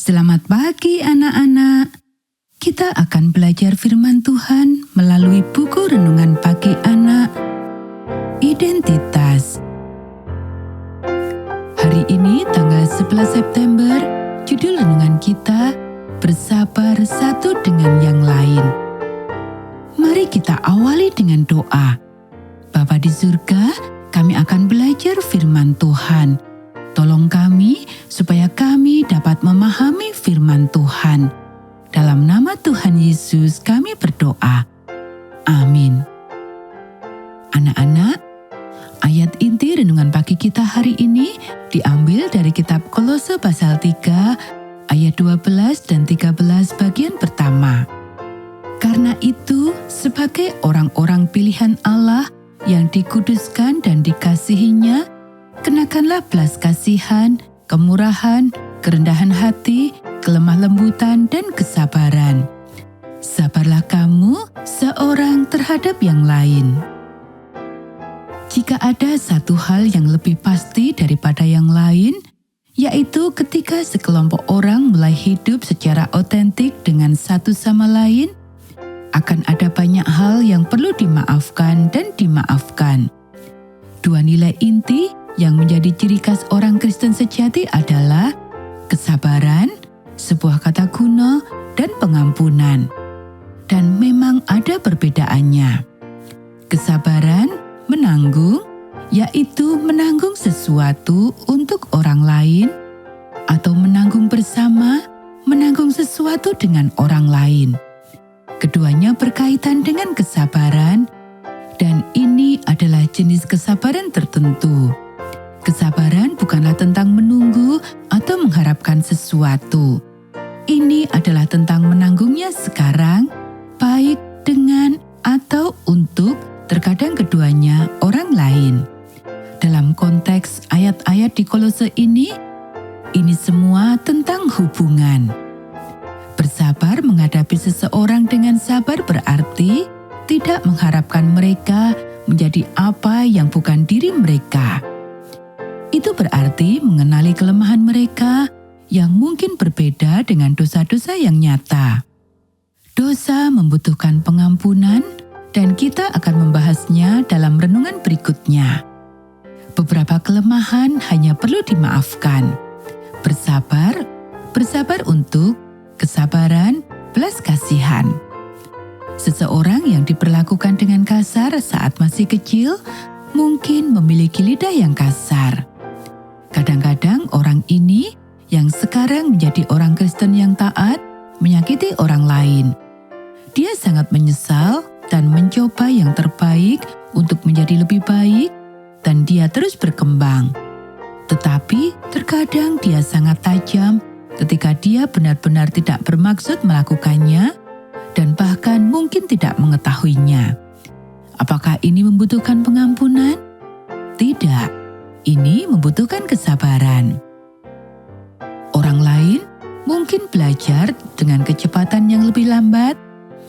Selamat pagi anak-anak. Kita akan belajar firman Tuhan melalui buku renungan pagi anak, Identitas. Hari ini tanggal 11 September, judul renungan kita, Bersabar Satu Dengan Yang Lain. Mari kita awali dengan doa. Bapa di surga, kami akan belajar firman Tuhan. Tolong kami supaya kami dapat memahami firman Tuhan. Dalam nama Tuhan Yesus kami berdoa. Amin. Anak-anak, ayat inti renungan pagi kita hari ini diambil dari kitab Kolose pasal 3 ayat 12 dan 13 bagian pertama. Karena itu, sebagai orang-orang pilihan Allah yang dikuduskan dan dikasihinya, kenakanlah belas kasihan, kemurahan, kerendahan hati, kelemah lembutan, dan kesabaran. Sabarlah kamu seorang terhadap yang lain. Jika ada satu hal yang lebih pasti daripada yang lain, yaitu ketika sekelompok orang mulai hidup secara otentik dengan satu sama lain, akan ada banyak hal yang perlu dimaafkan dan dimaafkan. Dua nilai inti yang menjadi ciri khas orang Kristen sejati adalah kesabaran, sebuah kata kuno, dan pengampunan. Dan memang ada perbedaannya. Kesabaran menanggung, yaitu menanggung sesuatu untuk orang lain, atau menanggung bersama, menanggung sesuatu dengan orang lain. Keduanya berkaitan dengan kesabaran, dan ini adalah jenis kesabaran tertentu. Kesabaran bukanlah tentang menunggu atau mengharapkan sesuatu. Ini adalah tentang menanggungnya sekarang, baik dengan atau untuk, terkadang keduanya, orang lain. Dalam konteks ayat-ayat di Kolose ini semua tentang hubungan. Bersabar menghadapi seseorang dengan sabar berarti tidak mengharapkan mereka menjadi apa yang bukan diri mereka. Itu berarti mengenali kelemahan mereka yang mungkin berbeda dengan dosa-dosa yang nyata. Dosa membutuhkan pengampunan, dan kita akan membahasnya dalam renungan berikutnya. Beberapa kelemahan hanya perlu dimaafkan. Bersabar untuk, kesabaran, belas kasihan. Seseorang yang diperlakukan dengan kasar saat masih kecil mungkin memiliki lidah yang kasar. Kadang-kadang orang ini yang sekarang menjadi orang Kristen yang taat menyakiti orang lain. Dia sangat menyesal dan mencoba yang terbaik untuk menjadi lebih baik, dan dia terus berkembang. Tetapi terkadang dia sangat tajam ketika dia benar-benar tidak bermaksud melakukannya dan bahkan mungkin tidak mengetahuinya. Apakah ini membutuhkan pengampunan? Tidak. Ini membutuhkan kesabaran. Orang lain mungkin belajar dengan kecepatan yang lebih lambat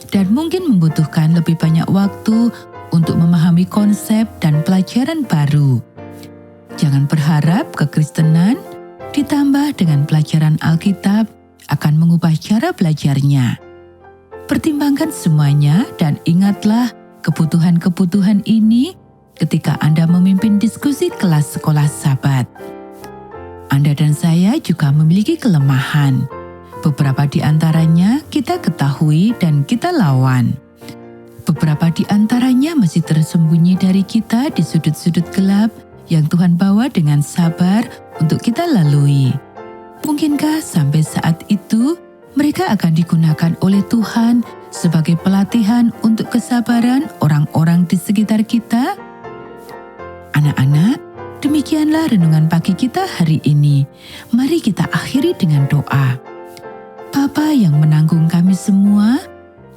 dan mungkin membutuhkan lebih banyak waktu untuk memahami konsep dan pelajaran baru. Jangan berharap kekristenan ditambah dengan pelajaran Alkitab akan mengubah cara belajarnya. Pertimbangkan semuanya dan ingatlah kebutuhan-kebutuhan ini ketika Anda memimpin diskusi kelas sekolah Sabat. Anda dan saya juga memiliki kelemahan. Beberapa di antaranya kita ketahui dan kita lawan. Beberapa di antaranya masih tersembunyi dari kita di sudut-sudut gelap yang Tuhan bawa dengan sabar untuk kita lalui. Mungkinkah sampai saat itu mereka akan digunakan oleh Tuhan sebagai pelatihan untuk kesabaran orang-orang di sekitar kita? Anak-anak, demikianlah renungan pagi kita hari ini. Mari kita akhiri dengan doa. Bapa yang menanggung kami semua,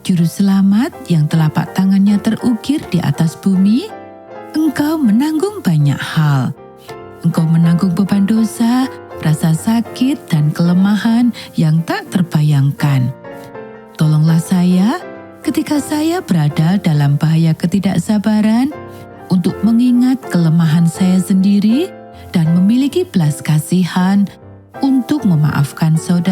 Juru Selamat yang telapak tangannya terukir di atas bumi, Engkau menanggung banyak hal. Engkau menanggung beban dosa, rasa sakit, dan kelemahan yang tak terbayangkan. Tolonglah saya ketika saya berada dalam bahaya ketidaksabaran, untuk mengingat kelemahan saya sendiri dan memiliki belas kasihan untuk memaafkan saudara